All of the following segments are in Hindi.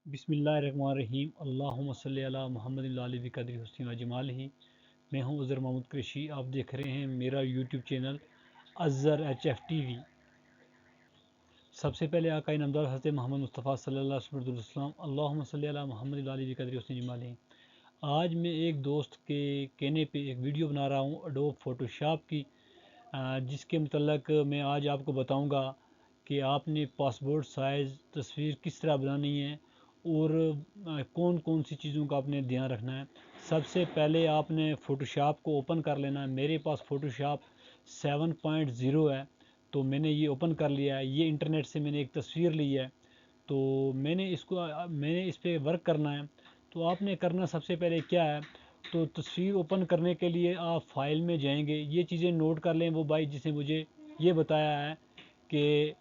बिस्मिल्लाहिर्रहमानिर्रहीम अल्लाहुम्मा सल्ली अला मुहम्मदिन व आलि बिक़द्रि हुस्नि व जमालिही। मैं हूं उज़र महमूद कुरैशी। आप देख रहे हैं मेरा YouTube channel Azhar HF TV। सबसे पहले आका इनामदार हज़रत मोहम्मद मुस्तफ़ा सल्लल्लाहु अलैहि वसल्लम अल्लाहुम्मा सल्ली अला मुहम्मदिन व आलि बिक़द्रि हुस्नि जमालिही। आज मैं एक दोस्त के कहने पे एक वीडियो बना रहा हूं एडोब फ़ोटोशॉप की, जिसके मतलब मैं आज आपको बताऊंगा कि आपने पासपोर्ट साइज़ तस्वीर किस तरह बनानी है और कौन कौन सी चीज़ों का आपने ध्यान रखना है। सबसे पहले आपने फ़ोटोशॉप को ओपन कर लेना है। मेरे पास फ़ोटोशॉप 7.0 है, तो मैंने ये ओपन कर लिया है। ये इंटरनेट से मैंने एक तस्वीर ली है, तो मैंने इस पर वर्क करना है। तो आपने करना सबसे पहले क्या है, तो तस्वीर ओपन करने के लिए आप फाइल में जाएंगे। ये चीज़ें नोट कर लें। वो भाई जिसने मुझे ये बताया है कि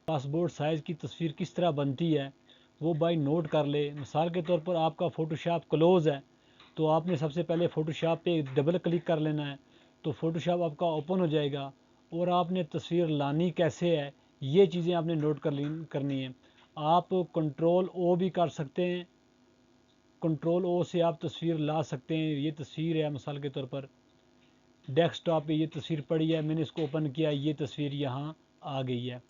पासपोर्ट साइज़ की तस्वीर किस तरह बनती है, वो भाई नोट कर ले। मिसाल के तौर पर आपका फ़ोटोशॉप क्लोज़ है, तो आपने सबसे पहले फ़ोटोशॉप पे डबल क्लिक कर लेना है, तो फ़ोटोशॉप आपका ओपन हो जाएगा। और आपने तस्वीर लानी कैसे है, ये चीज़ें आपने नोट करनी है। आप कंट्रोल ओ भी कर सकते हैं, कंट्रोल ओ से आप तस्वीर ला सकते हैं। ये तस्वीर है, मिसाल के तौर पर डेस्कटॉप पे ये तस्वीर पड़ी है, मैंने इसको ओपन किया, ये तस्वीर यहाँ आ गई है।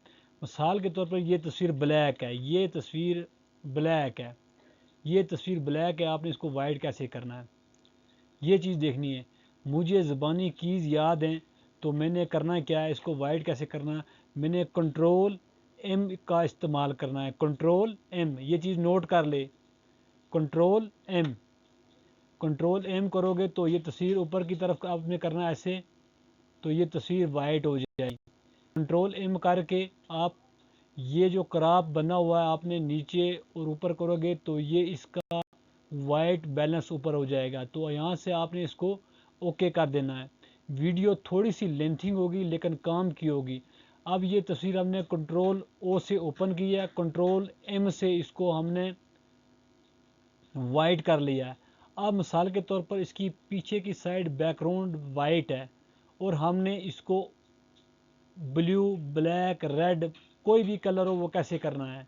मिसाल के तौर पर ये तस्वीर ब्लैक है, ये तस्वीर ब्लैक है, ये तस्वीर ब्लैक है। आपने इसको वाइट कैसे करना है, ये चीज़ देखनी है। मुझे ज़बानी कीज़ याद हैं, तो मैंने करना क्या है, इसको वाइट कैसे करना है, मैंने कंट्रोल एम का इस्तेमाल करना है। कंट्रोल एम, ये चीज़ नोट कर ले। कंट्रोल एम, कंट्रोल एम करोगे तो ये तस्वीर ऊपर की तरफ आपने करना है ऐसे, तो ये तस्वीर वाइट हो जाएगी। कंट्रोल एम करके आप ये जो कराप बना हुआ है आपने नीचे और ऊपर करोगे तो ये इसका वाइट बैलेंस ऊपर हो जाएगा। तो यहाँ से आपने इसको ओके कर देना है। वीडियो थोड़ी सी लेंथिंग होगी लेकिन काम की होगी। अब ये तस्वीर हमने कंट्रोल ओ से ओपन किया, कंट्रोल एम से इसको हमने वाइट कर लिया है। अब मिसाल के तौर पर इसकी पीछे की साइड बैकग्राउंड वाइट है और हमने इसको ब्लू, ब्लैक, रेड, कोई भी कलर हो वो कैसे करना है।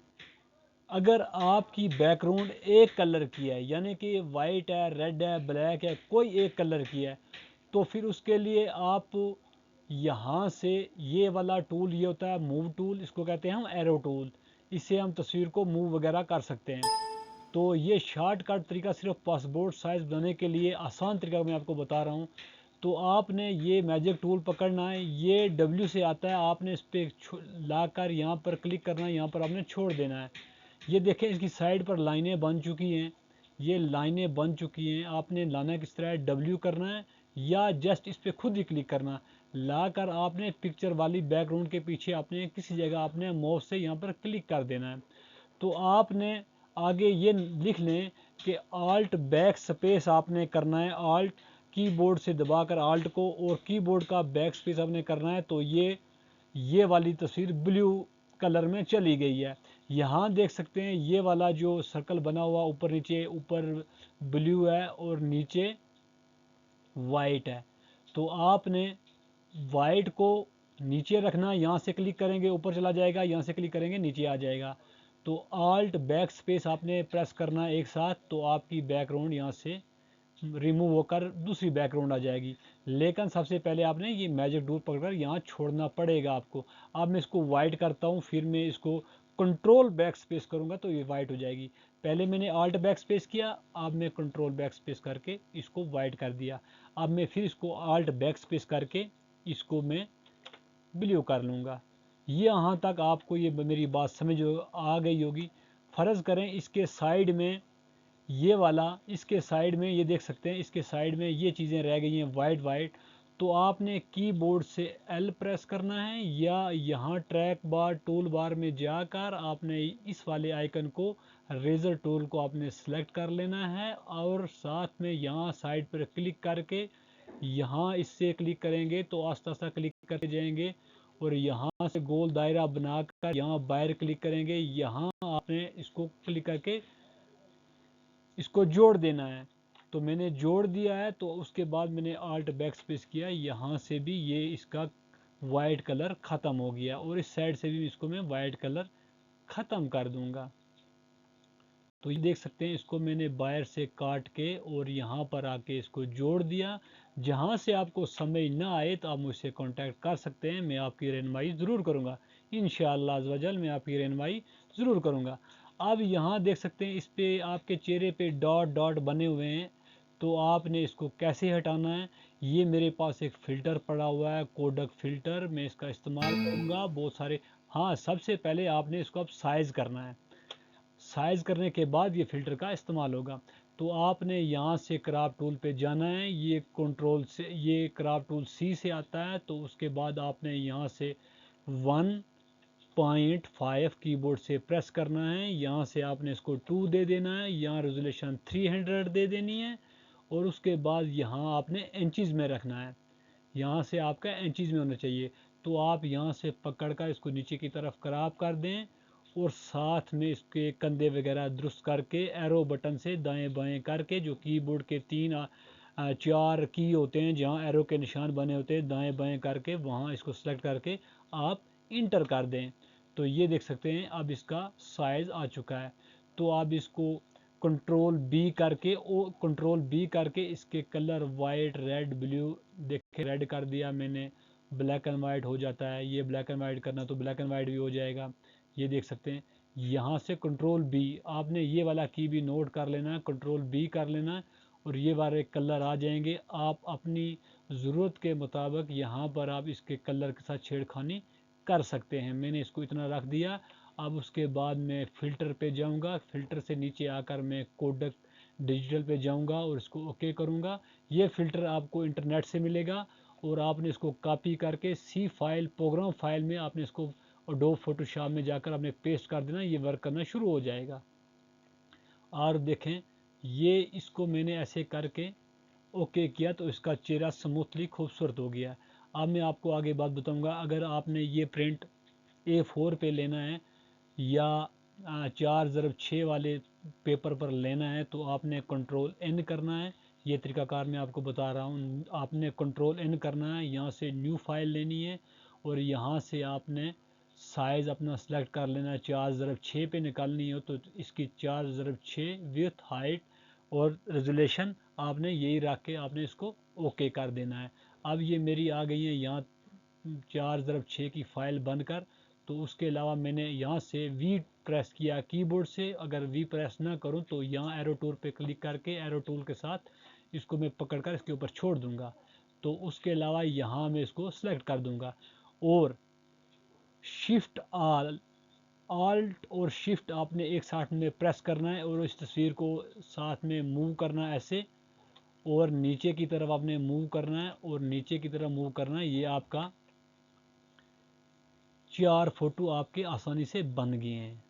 अगर आपकी बैकग्राउंड एक कलर की है, यानी कि वाइट है, रेड है, ब्लैक है, कोई एक कलर की है, तो फिर उसके लिए आप यहाँ से ये वाला टूल, ये होता है मूव टूल, इसको कहते हैं हम एरो टूल। इससे हम तस्वीर को मूव वगैरह कर सकते हैं। तो ये शॉर्टकट तरीका सिर्फ पासपोर्ट साइज़ बनाने के लिए आसान तरीका मैं आपको बता रहा हूँ। तो आपने ये मैजिक टूल पकड़ना है, ये W से आता है, आपने इस पर ला कर यहाँ पर क्लिक करना है, यहाँ पर आपने छोड़ देना है। ये देखें इसकी साइड पर लाइनें बन चुकी हैं, ये लाइनें बन चुकी हैं। आपने लाना किस तरह है, W करना है या जस्ट इस पर खुद ही क्लिक करना, ला कर आपने पिक्चर वाली बैकग्राउंड के पीछे अपने किसी जगह अपने माउस से यहाँ पर क्लिक कर देना है। तो आपने आगे ये लिख लें कि आल्ट बैक स्पेस आपने करना है, आल्ट कीबोर्ड से दबाकर आल्ट को और कीबोर्ड का बैक स्पेस आपने करना है। तो ये वाली तस्वीर ब्लू कलर में चली गई है। यहाँ देख सकते हैं ये वाला जो सर्कल बना हुआ ऊपर नीचे, ऊपर ब्लू है और नीचे वाइट है। तो आपने वाइट को नीचे रखना, यहाँ से क्लिक करेंगे ऊपर चला जाएगा, यहाँ से क्लिक करेंगे नीचे आ जाएगा। तो आल्ट बैक स्पेस आपने प्रेस करना एक साथ, तो आपकी बैकग्राउंड यहाँ से रिमूव होकर दूसरी बैकग्राउंड आ जाएगी। लेकिन सबसे पहले आपने ये मैजिक टूल पकड़कर यहाँ छोड़ना पड़ेगा आपको। अब मैं इसको वाइट करता हूँ, फिर मैं इसको कंट्रोल बैक स्पेस करूँगा तो ये वाइट हो जाएगी। पहले मैंने आल्ट बैक स्पेस किया, अब मैं कंट्रोल बैक स्पेस करके इसको वाइट कर दिया। अब मैं फिर इसको आल्ट बैक स्पेस करके इसको मैं ब्लू कर लूँगा। ये यहाँ तक आपको ये मेरी बात समझ आ गई होगी। फ़र्ज़ करें इसके साइड में ये वाला, इसके साइड में ये देख सकते हैं, इसके साइड में ये चीज़ें रह गई हैं वाइट वाइट। तो आपने कीबोर्ड से L प्रेस करना है या यहाँ ट्रैक बार टूल बार में जाकर आपने इस वाले आइकन को, रेजर टूल को आपने सेलेक्ट कर लेना है और साथ में यहाँ साइड पर क्लिक करके यहाँ इससे क्लिक करेंगे तो आस्ता आस्ता क्लिक करते जाएंगे और यहाँ से गोल दायरा बनाकर यहाँ बाहर क्लिक करेंगे। यहाँ आपने इसको क्लिक करके इसको जोड़ देना है। तो मैंने जोड़ दिया है, तो उसके बाद मैंने आल्ट बैक स्पेस किया, यहाँ से भी ये इसका वाइट कलर ख़त्म हो गया और इस साइड से भी इसको मैं वाइट कलर ख़त्म कर दूंगा। तो ये देख सकते हैं, इसको मैंने बाहर से काट के और यहाँ पर आके इसको जोड़ दिया। जहाँ से आपको समझ ना आए तो आप मुझसे कांटेक्ट कर सकते हैं, मैं आपकी रहनुमाई ज़रूर करूँगा। इंशाअल्लाह अज़्ज़ वजल मैं आपकी रहनुमाई ज़रूर करूँगा। अब यहाँ देख सकते हैं, इस पे आपके चेहरे पे डॉट डॉट बने हुए हैं, तो आपने इसको कैसे हटाना है। ये मेरे पास एक फ़िल्टर पड़ा हुआ है, कोडक फ़िल्टर, मैं इसका इस्तेमाल करूँगा बहुत सारे। हाँ, सबसे पहले आपने इसको अब साइज़ करना है। साइज़ करने के बाद ये फ़िल्टर का इस्तेमाल होगा। तो आपने यहाँ से क्राफ्ट टूल पे जाना है, ये कंट्रोल से, ये क्राफ्ट टूल सी से आता है। तो उसके बाद आपने यहाँ से 1.5 कीबोर्ड से प्रेस करना है, यहाँ से आपने इसको 2 दे देना है, यहाँ रेजोल्यूशन 300 दे देनी है, और उसके बाद यहाँ आपने इंचज़ में रखना है, यहाँ से आपका इंचज़ में होना चाहिए। तो आप यहाँ से पकड़ कर इसको नीचे की तरफ क्रॉप कर दें, और साथ में इसके कंधे वगैरह दुरुस्त करके एरो बटन से दाएं बाएं करके, जो कीबोर्ड के 4 की होते हैं जहाँ एरो के निशान बने होते हैं, दाएं बाएं करके वहाँ इसको सेलेक्ट करके आप इंटर कर दें। तो ये देख सकते हैं अब इसका साइज़ आ चुका है। तो आप इसको कंट्रोल बी करके इसके कलर वाइट रेड ब्लू, देखे रेड कर दिया मैंने, ब्लैक एंड वाइट हो जाता है। ये ब्लैक एंड वाइट करना तो ब्लैक एंड वाइट भी हो जाएगा। ये देख सकते हैं, यहाँ से कंट्रोल बी, आपने ये वाला की भी नोट कर लेना है, कंट्रोल बी कर लेना है, और ये वाले कलर आ जाएंगे। आप अपनी ज़रूरत के मुताबिक यहाँ पर आप इसके कलर के साथ छेड़खानी कर सकते हैं। मैंने इसको इतना रख दिया। अब उसके बाद मैं फ़िल्टर पे जाऊंगा, फ़िल्टर से नीचे आकर मैं कोडक डिजिटल पे जाऊंगा और इसको ओके करूंगा। ये फ़िल्टर आपको इंटरनेट से मिलेगा, और आपने इसको कॉपी करके सी फाइल, प्रोग्राम फाइल में आपने इसको एडोब फोटोशॉप में जाकर आपने पेस्ट कर देना, ये वर्क करना शुरू हो जाएगा। और देखें, ये इसको मैंने ऐसे करके ओके किया तो इसका चेहरा स्मूथली खूबसूरत हो गया। अब मैं आपको आगे बात बताऊंगा। अगर आपने ये प्रिंट A4 पे लेना है या 4x6 वाले पेपर पर लेना है, तो आपने कंट्रोल N करना है। ये तरीकाकार मैं आपको बता रहा हूँ, आपने कंट्रोल N करना है, यहाँ से न्यू फाइल लेनी है, और यहाँ से आपने साइज़ अपना सेलेक्ट कर लेना है। 4x6 पे निकालनी हो तो इसकी 4x6 विथ हाइट और रेजोल्यूशन आपने यही रख के आपने इसको ओके कर देना है। अब ये मेरी आ गई है यहाँ 4x6 की फ़ाइल बनकर। तो उसके अलावा मैंने यहाँ से वी प्रेस किया कीबोर्ड से। अगर वी प्रेस ना करूँ तो यहाँ एरो टूल पे क्लिक करके एरो टूल के साथ इसको मैं पकड़कर इसके ऊपर छोड़ दूँगा। तो उसके अलावा यहाँ मैं इसको सेलेक्ट कर दूँगा, और शिफ्ट आल्ट और शिफ्ट आपने एक साथ में प्रेस करना है, और इस तस्वीर को साथ में मूव करना है ऐसे, और नीचे की तरफ आपने मूव करना है, और नीचे की तरफ मूव करना है। ये आपका 4 फोटो आपके आसानी से बन गए हैं।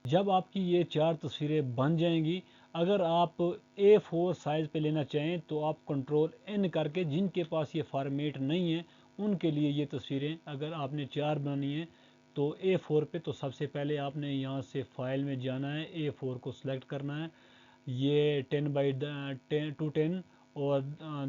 जब आपकी ये 4 तस्वीरें बन जाएंगी, अगर आप A4 साइज़ पे लेना चाहें तो आप कंट्रोल N करके, जिनके पास ये फॉर्मेट नहीं है उनके लिए ये तस्वीरें, अगर आपने 4 बनानी है तो A4 पे, तो सबसे पहले आपने यहाँ से फाइल में जाना है, A4 को सिलेक्ट करना है। ये 10x10 और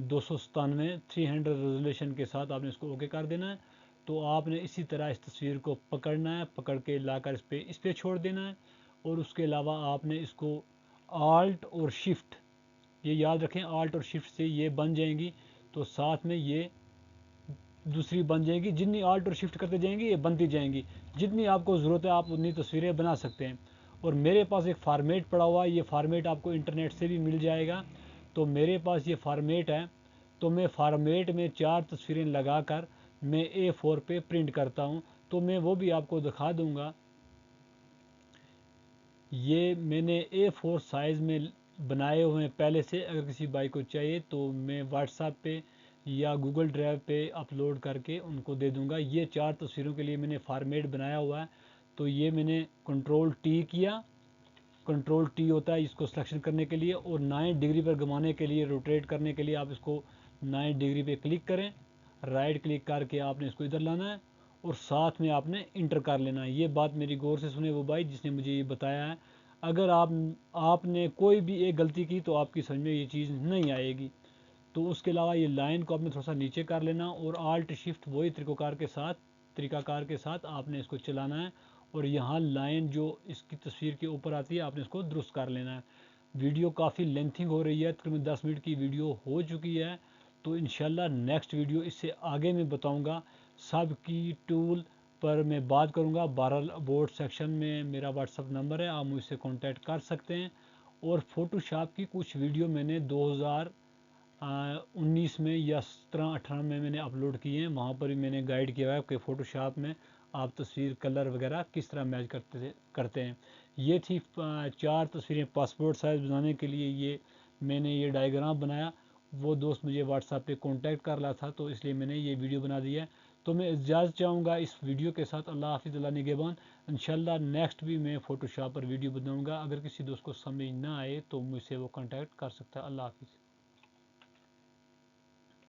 297 300 रेजोल्यूशन के साथ आपने इसको ओके कर देना है। तो आपने इसी तरह इस तस्वीर को पकड़ना है, पकड़ के लाकर इस पे छोड़ देना है। और उसके अलावा आपने इसको आल्ट और शिफ्ट, ये याद रखें, आल्ट और शिफ्ट से ये बन जाएंगी, तो साथ में ये दूसरी बन जाएगी। जितनी आल्ट और शिफ्ट करते जाएंगे ये बनती जाएंगी, जितनी आपको ज़रूरत है आप उतनी तस्वीरें बना सकते हैं। और मेरे पास एक फ़ार्मेट पड़ा हुआ है, ये फ़ार्मेट आपको इंटरनेट से भी मिल जाएगा। तो मेरे पास ये फ़ार्मेट है, तो मैं फ़ार्मेट में 4 तस्वीरें लगाकर मैं A4 पे प्रिंट करता हूँ, तो मैं वो भी आपको दिखा दूँगा। ये मैंने A4 साइज़ में बनाए हुए हैं पहले से। अगर किसी भाई को चाहिए तो मैं व्हाट्सएप पे या गूगल ड्राइव पे अपलोड करके उनको दे दूंगा। ये 4 तस्वीरों के लिए मैंने फॉर्मेट बनाया हुआ है। तो ये मैंने कंट्रोल टी किया, कंट्रोल टी होता है इसको सिलेक्शन करने के लिए, और 9 डिग्री पर घुमाने के लिए, रोटेट करने के लिए आप इसको 9 डिग्री पे क्लिक करें, राइट क्लिक करके आपने इसको इधर लाना है, और साथ में आपने इंटर कर लेना है। ये बात मेरी गौर से सुने वो भाई जिसने मुझे ये बताया है। अगर आपने कोई भी एक गलती की तो आपकी समझ में ये चीज़ नहीं आएगी। तो उसके अलावा ये लाइन को आपने थोड़ा सा नीचे कर लेना, और आल्ट शिफ्ट वही तरीक़ाकार के साथ आपने इसको चलाना है, और यहाँ लाइन जो इसकी तस्वीर के ऊपर आती है आपने इसको दुरुस्त कर लेना है। वीडियो काफ़ी लेंथिंग हो रही है, तकरीबन 10 मिनट की वीडियो हो चुकी है। तो इंशाल्लाह नेक्स्ट वीडियो इससे आगे मैं बताऊंगा। सब की टूल पर मैं बात करूंगा। बहरहाल बोर्ड सेक्शन में मेरा व्हाट्सअप नंबर है, आप मुझसे कांटेक्ट कर सकते हैं। और फोटोशॉप की कुछ वीडियो मैंने 2019 में या 17-18 में मैंने अपलोड किए हैं। वहाँ पर भी मैंने गाइड किया है कि फ़ोटोशॉप में आप तस्वीर कलर वगैरह किस तरह मैच करते हैं। ये थी 4 तस्वीरें पासपोर्ट साइज़ बनाने के लिए। ये मैंने ये डायग्राम बनाया। वो दोस्त मुझे व्हाट्सएप पे कांटेक्ट कर रहा था, तो इसलिए मैंने ये वीडियो बना दी है। तो मैं इजाज़त चाहूँगा इस वीडियो के साथ। अल्लाह हाफिज़, अल्लाह निगहबान। इंशाल्लाह नेक्स्ट भी मैं फ़ोटोशॉप पर वीडियो बनाऊँगा। अगर किसी दोस्त को समझ ना आए तो मुझसे वो कांटेक्ट कर सकता है। अल्लाह हाफिज़।